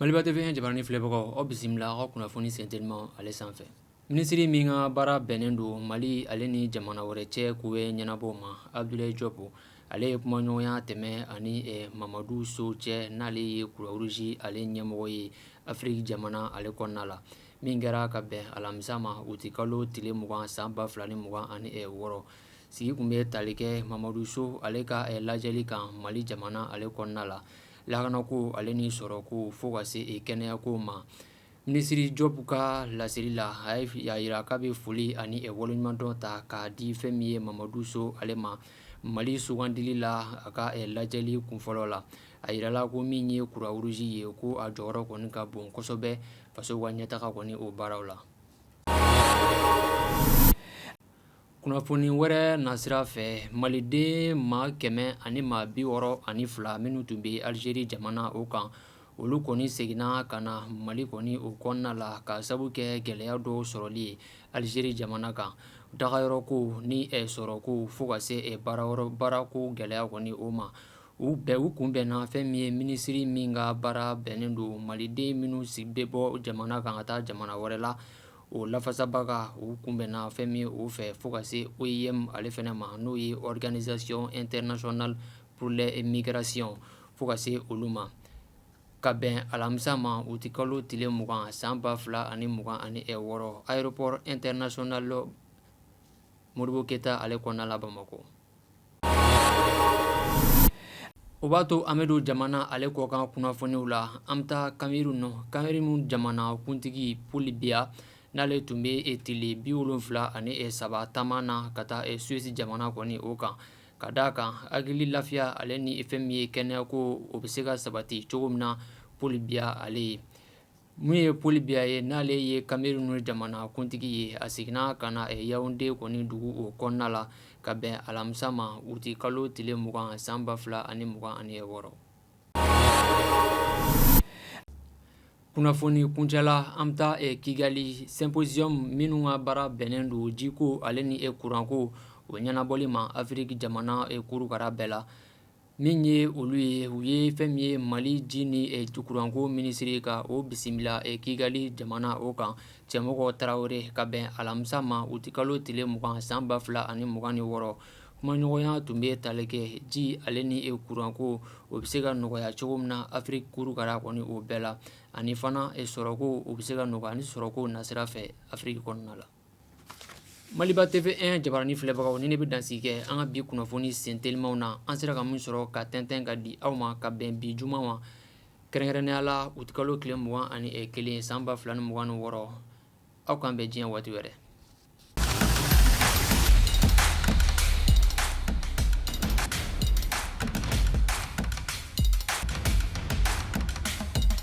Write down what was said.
Maliba TV jabarani filɛbagaw aw bisimila aw kunnafoni sentelima ale sanfɛ. Minisiri min ka baara bɛnnen don Mali ale ni jamana wɛrɛ cɛ k'u ye ɲɛnabɔ ma Abdoulaye Diop ale ye kumaɲɔgɔnya tɛmɛ ani Mamadou Sow cɛ n'ale ye Croix Rouge ale ɲɛmɔgɔ ye Afrique jamana ale kɔnɔna la min kɛra ka bɛn alamisa ma uti kalo tile 20 san 2026 sigi kun bɛ tali kɛ Mamadou Sow ale ka lajɛli kan Mali jamana ale kɔnɔna la lakanako ale ni sɔrɔko fo ka se kɛnɛyako ma. Minisiri Diop ka laseli la a yira k'a bɛ foli ani waleɲumandɔn ta k'a di fɛn min ye Mamadou Sow ale ma Mali sugandili la a ka lajɛli kunfɔlɔ la. A yirala ko min ye Croix Rouge ye ko a jɔyɔrɔ kɔni ka bon kosɛbɛ faso ka ɲɛtaga kɔni o baaraw la. Kunnafoni wɛrɛ nasira fɛ Maliden maa 162 minnu tun bɛ Algérie jamana o kan olu kɔni seginna ka na Mali kɔni o kɔnɔna la ka sabu kɛ gɛlɛya dɔw sɔrɔli ye Algérie jamana kan dagayɔrɔko ni sɔrɔko fo ka se baarako gɛlɛya kɔni o ma u kunbɛnna fɛn min ye minisiri min ka baara bɛnnen don Maliden minnu bɛ bɔ jamana kan ka taa jamana wɛrɛ la o lafasabaga u kunbɛnna fɛn min o fɛ fo ka se OIM ale fɛnɛ ma n'o ye Organisation Internationale pour les Migrations fo ka se olu ma ka bɛn alamisa ma uti kalo tile 20 san 2026 aéroport international Modibo Keita ale kɔnɔna la Bamako. O b'a to an bɛ don jamana ale kɔkan kunnafoniw la an bɛ taa Cameroun jamana kuntigi Paul Biya n'ale tun bɛ tile 73 taama na ka taa Suisse jamana kɔni o kan ka d'a kan hakili lafiya ale ni fɛn min ye kɛnɛyako o bɛ se ka sabati cogo min na Paul Biya ale ye mun ye Paul Biya ye n'ale ye Cameroun jamana kuntigi ye a seginna ka na Yaoundé kɔni dugu o kɔnɔna la ka bɛn alamisa ma uti kalo tile 20 san 2026. Kunnafoni kuncɛla an bɛ taa Kigali symposium minnu ka baara bɛnnen don jiko ale ni kuranko o ɲɛnabɔli ma Afrique jamana kurukara bɛɛ la min ye olu ye u ye fɛn min ye Mali ji ni kuranko minisiri ka o bisimila Kigali jamana o kan Cɛmɔgɔ Tarawele ka bɛn alamisa ma uti kalo tile 20 san 2026 kumaɲɔgɔnya tun bɛ tali kɛ ji ale ni kuranko o bɛ se ka nɔgɔya cogo min na Afrique kurukara kɔni o bɛɛ la ani fana sɔrɔko o bɛ se ka nɔgɔya ni sɔrɔko nasira fɛ Afrique kɔnɔna la. Maliba TV1 jabarani filɛbagaw ni ne bɛ dansigi kɛ an ka bi kunnafoni sentelimaw na an sera ka min sɔrɔ ka tɛntɛn ka di aw ma ka bɛn bi juma ma kɛrɛnkɛrɛnnenya la uti kalo tile 21 san 2026 aw k'an bɛn diɲɛ waati wɛrɛ.